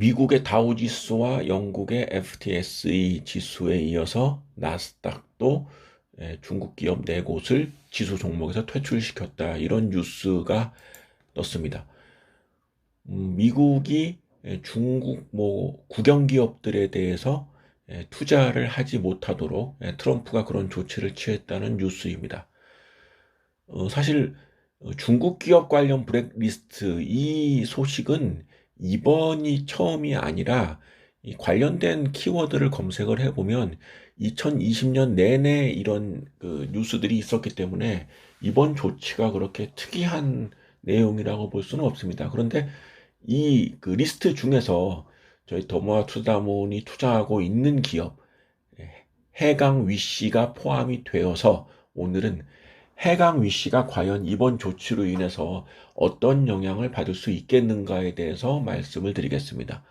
미국의 다우지수와 영국의 FTSE 지수에 이어서 나스닥도 중국 기업 4곳을 지수 종목에서 퇴출시켰다. 이런 뉴스가 떴습니다. 미국이 중국 국영 기업들에 대해서 투자를 하지 못하도록 트럼프가 그런 조치를 취했다는 뉴스입니다. 사실 중국 기업 관련 블랙리스트 이 소식은 이번이 처음이 아니라 이 관련된 키워드를 검색을 해보면 2020년 내내 이런 그 뉴스들이 있었기 때문에 이번 조치가 그렇게 특이한 내용이라고 볼 수는 없습니다. 그런데 이 그 리스트 중에서 저희 더모아 투자자문이 투자하고 있는 기업 해강 위시가 포함이 되어서 오늘은 해강 위시가 과연 이번 조치로 인해서 어떤 영향을 받을 수 있겠는가에 대해서 말씀을 드리겠습니다.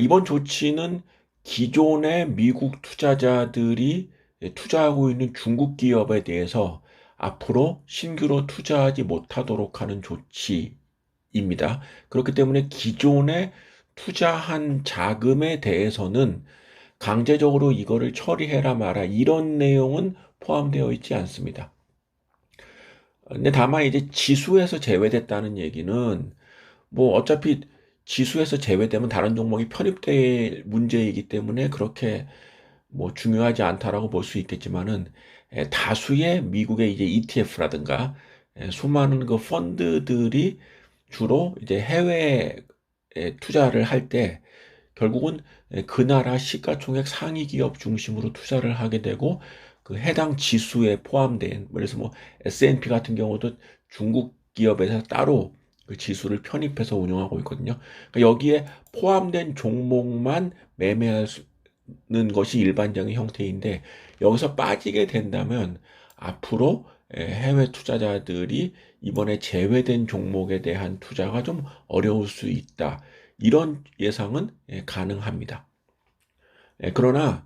이번 조치는 기존의 미국 투자자들이 투자하고 있는 중국 기업에 대해서 앞으로 신규로 투자하지 못하도록 하는 조치입니다. 그렇기 때문에 기존에 투자한 자금에 대해서는 강제적으로 이거를 처리해라 마라 이런 내용은 포함되어 있지 않습니다. 근데 다만 이제 지수에서 제외됐다는 얘기는 어차피 지수에서 제외되면 다른 종목이 편입될 문제이기 때문에 그렇게 중요하지 않다라고 볼 수 있겠지만은 다수의 미국의 이제 ETF라든가 수많은 그 펀드들이 주로 이제 해외에 투자를 할 때 결국은 그 나라 시가총액 상위 기업 중심으로 투자를 하게 되고 그 해당 지수에 포함된 그래서 S&P 같은 경우도 중국 기업에서 따로 그 지수를 편입해서 운영하고 있거든요. 그러니까 여기에 포함된 종목만 매매하는 것이 일반적인 형태인데 여기서 빠지게 된다면 앞으로 해외 투자자들이 이번에 제외된 종목에 대한 투자가 좀 어려울 수 있다. 이런 예상은 가능합니다. 그러나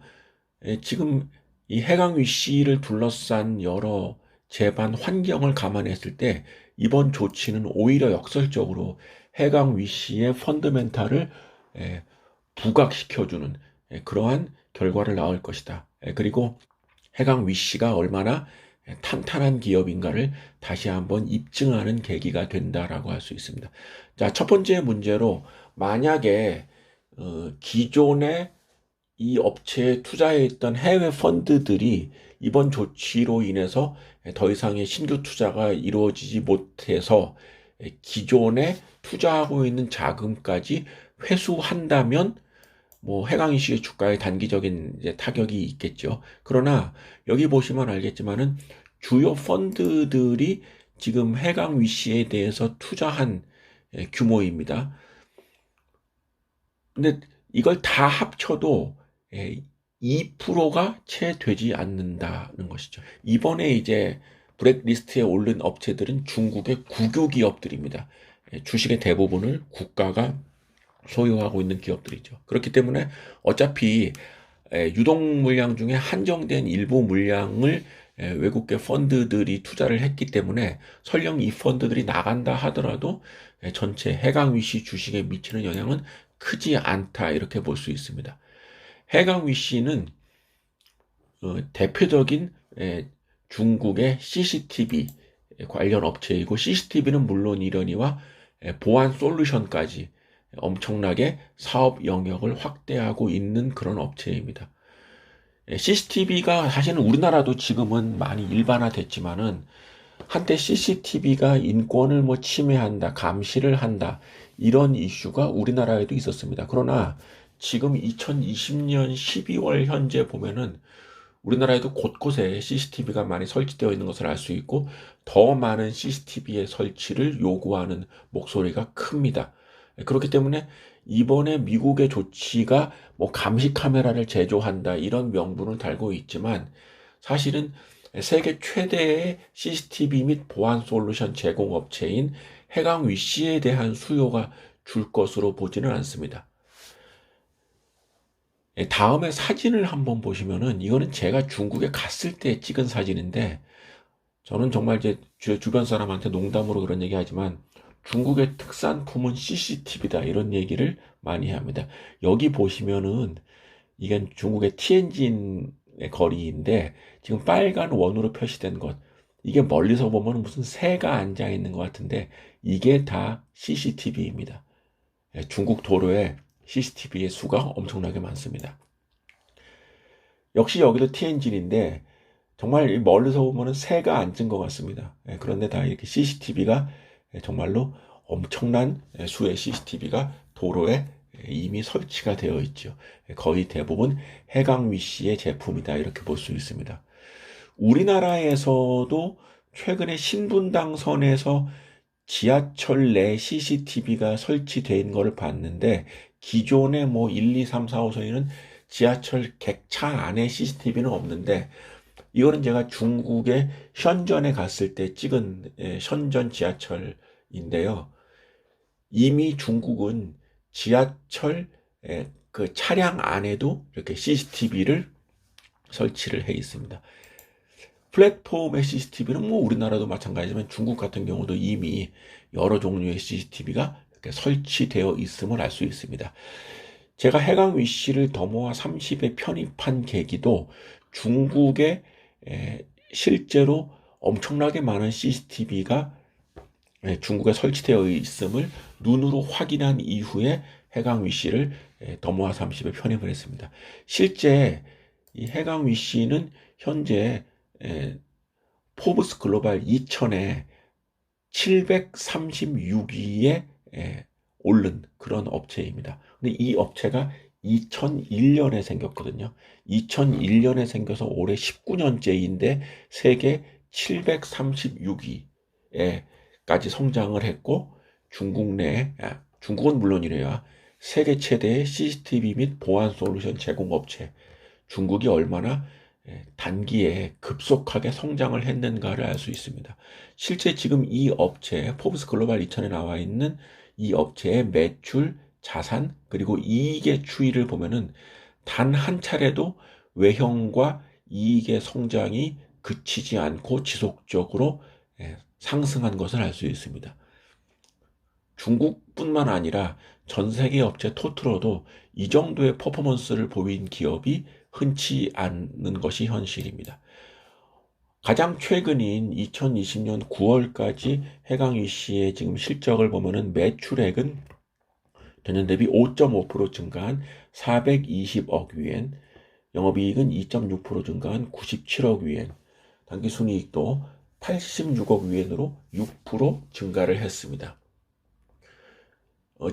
지금 이 해강 위시를 둘러싼 여러 재반 환경을 감안했을 때 이번 조치는 오히려 역설적으로 해강 위시의 펀더멘탈을 부각시켜주는 그러한 결과를 낳을 것이다. 그리고 해강 위시가 얼마나 탄탄한 기업인가를 다시 한번 입증하는 계기가 된다라고 할 수 있습니다. 자, 첫 번째 문제로 만약에 기존에 이 업체에 투자했던 해외 펀드들이 이번 조치로 인해서 더 이상의 신규 투자가 이루어지지 못해서 기존에 투자하고 있는 자금까지 회수한다면 해강 이슈의 주가에 단기적인 이제 타격이 있겠죠. 그러나 여기 보시면 알겠지만은 주요 펀드들이 지금 해강 위시에 대해서 투자한 규모입니다. 근데 이걸 다 합쳐도 2%가 채 되지 않는다는 것이죠. 이번에 이제 블랙리스트에 오른 업체들은 중국의 국유 기업들입니다. 주식의 대부분을 국가가 소유하고 있는 기업들이죠. 그렇기 때문에 어차피 유동 물량 중에 한정된 일부 물량을 외국계 펀드들이 투자를 했기 때문에 설령 이 펀드들이 나간다 하더라도 전체 해강 위시 주식에 미치는 영향은 크지 않다 이렇게 볼 수 있습니다. 해강 위시는 대표적인 중국의 CCTV 관련 업체이고 CCTV는 물론 이러니와 보안 솔루션까지 엄청나게 사업 영역을 확대하고 있는 그런 업체입니다. CCTV가 사실은 우리나라도 지금은 많이 일반화됐지만은 한때 CCTV가 인권을 침해한다, 감시를 한다 이런 이슈가 우리나라에도 있었습니다. 그러나 지금 2020년 12월 현재 보면은 우리나라에도 곳곳에 CCTV가 많이 설치되어 있는 것을 알 수 있고 더 많은 CCTV의 설치를 요구하는 목소리가 큽니다. 그렇기 때문에 이번에 미국의 조치가 감시 카메라를 제조한다 이런 명분을 달고 있지만 사실은 세계 최대의 CCTV 및 보안 솔루션 제공업체인 해강 위시에 대한 수요가 줄 것으로 보지는 않습니다. 다음에 사진을 한번 보시면은 이거는 제가 중국에 갔을 때 찍은 사진인데 저는 정말 제 주변 사람한테 농담으로 그런 얘기 하지만 중국의 특산품은 CCTV다 이런 얘기를 많이 합니다. 여기 보시면은 이건 중국의 티엔진의 거리인데 지금 빨간 원으로 표시된 것 이게 멀리서 보면 무슨 새가 앉아 있는 것 같은데 이게 다 CCTV입니다. 중국 도로에 CCTV의 수가 엄청나게 많습니다. 역시 여기도 티엔진인데 정말 멀리서 보면 새가 앉은 것 같습니다. 그런데 다 이렇게 CCTV가 정말로 엄청난 수의 CCTV가 도로에 이미 설치가 되어 있죠. 거의 대부분 해강 위시의 제품이다 이렇게 볼 수 있습니다. 우리나라에서도 최근에 신분당선에서 지하철 내 CCTV가 설치된 것을 봤는데 기존의 뭐 1, 2, 3, 4, 5선에는 지하철 객차 안에 CCTV는 없는데 이거는 제가 중국의 현전에 갔을 때 찍은 현전 지하철인데요. 이미 중국은 지하철 그 차량 안에도 이렇게 CCTV를 설치를 해 있습니다. 플랫폼의 CCTV는 뭐 우리나라도 마찬가지지만 중국 같은 경우도 이미 여러 종류의 CCTV가 이렇게 설치되어 있음을 알 수 있습니다. 제가 해강 위시를 더모아 30에 편입한 계기도 중국에 실제로 엄청나게 많은 CCTV가 중국에 설치되어 있음을 눈으로 확인한 이후에 해강 위시를 더모아 30에 편입을 했습니다. 실제 이 해강 위시는 현재 포브스 글로벌 2000에 736위에 오른 그런 업체입니다. 근데 이 업체가 2001년에 생겼거든요. 2001년에 생겨서 올해 19년째인데 세계 736위에까지 성장을 했고 중국은 물론이래요. 세계 최대의 CCTV 및 보안 솔루션 제공 업체. 중국이 얼마나 단기에 급속하게 성장을 했는가를 알 수 있습니다. 실제 지금 이 업체, 포브스 글로벌 2000에 나와 있는 이 업체의 매출, 자산, 그리고 이익의 추이를 보면은 단 한 차례도 외형과 이익의 성장이 그치지 않고 지속적으로 상승한 것을 알 수 있습니다. 중국뿐만 아니라 전 세계 업체 토트로도 이 정도의 퍼포먼스를 보인 기업이 흔치 않는 것이 현실입니다. 가장 최근인 2020년 9월까지 해강위 씨의 지금 실적을 보면은 매출액은 전년 대비 5.5% 증가한 420억 위엔, 영업이익은 2.6% 증가한 97억 위엔, 당기순이익도 86억 위엔으로 6% 증가를 했습니다.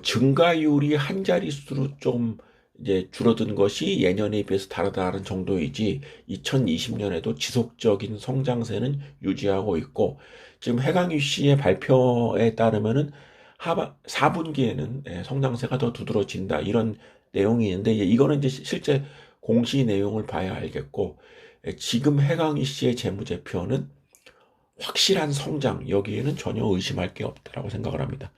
증가율이 한 자릿수로 좀 이제 줄어든 것이 예년에 비해서 다르다는 정도이지 2020년에도 지속적인 성장세는 유지하고 있고 지금 해강유 씨의 발표에 따르면은 4분기에는 성장세가 더 두드러진다 이런 내용이 있는데 이거는 이제 실제 공시 내용을 봐야 알겠고 지금 해강유 씨의 재무제표는 확실한 성장 여기에는 전혀 의심할 게 없다라고 생각을 합니다.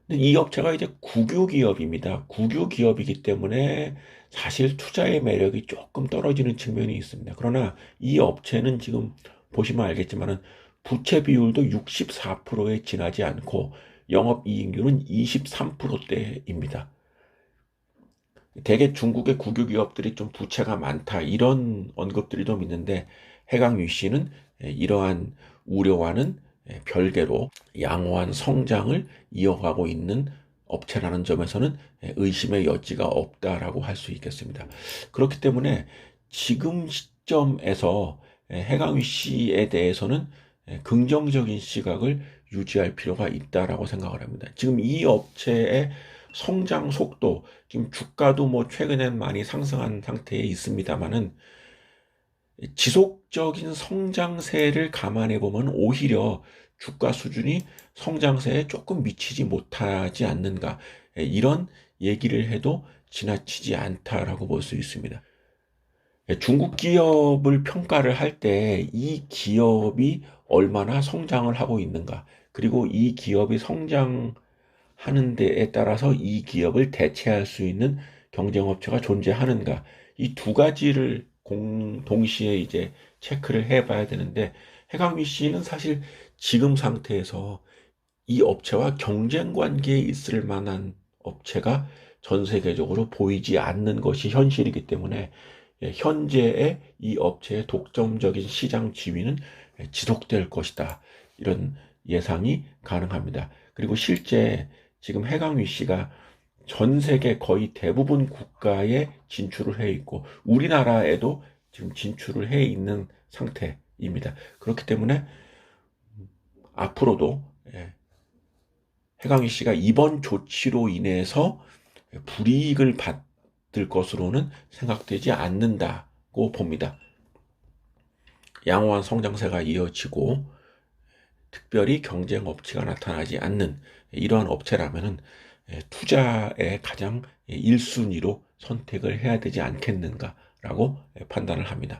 이 업체가 이제 국유 기업입니다. 국유 기업이기 때문에 사실 투자의 매력이 조금 떨어지는 측면이 있습니다. 그러나 이 업체는 지금 보시면 알겠지만은 부채 비율도 64%에 지나지 않고 영업이익률은 23%대입니다. 대개 중국의 국유 기업들이 좀 부채가 많다 이런 언급들이 좀 있는데 해강유 씨는 이러한 우려와는 별개로 양호한 성장을 이어가고 있는 업체라는 점에서는 의심의 여지가 없다라고 할 수 있겠습니다. 그렇기 때문에 지금 시점에서 해강유 씨에 대해서는 긍정적인 시각을 유지할 필요가 있다라고 생각을 합니다. 지금 이 업체의 성장 속도, 지금 주가도 뭐 최근엔 많이 상승한 상태에 있습니다만은 지속적인 성장세를 감안해 보면 오히려 주가 수준이 성장세에 조금 미치지 못하지 않는가 이런 얘기를 해도 지나치지 않다라고 볼 수 있습니다. 중국 기업을 평가를 할 때 이 기업이 얼마나 성장을 하고 있는가 그리고 이 기업이 성장하는 데에 따라서 이 기업을 대체할 수 있는 경쟁업체가 존재하는가 이 두 가지를 동시에 이제 체크를 해봐야 되는데 해강위 씨는 사실 지금 상태에서 이 업체와 경쟁 관계에 있을 만한 업체가 전 세계적으로 보이지 않는 것이 현실이기 때문에 현재의 이 업체의 독점적인 시장 지위는 지속될 것이다. 이런 예상이 가능합니다. 그리고 실제 지금 해강위 씨가 전 세계 거의 대부분 국가에 진출을 해 있고 우리나라에도 지금 진출을 해 있는 상태입니다. 그렇기 때문에 앞으로도 해강위 씨가 이번 조치로 인해서 불이익을 받을 것으로는 생각되지 않는다고 봅니다. 양호한 성장세가 이어지고 특별히 경쟁 업체가 나타나지 않는 이러한 업체라면은 투자의 가장 1순위로 선택을 해야 되지 않겠는가라고 판단을 합니다.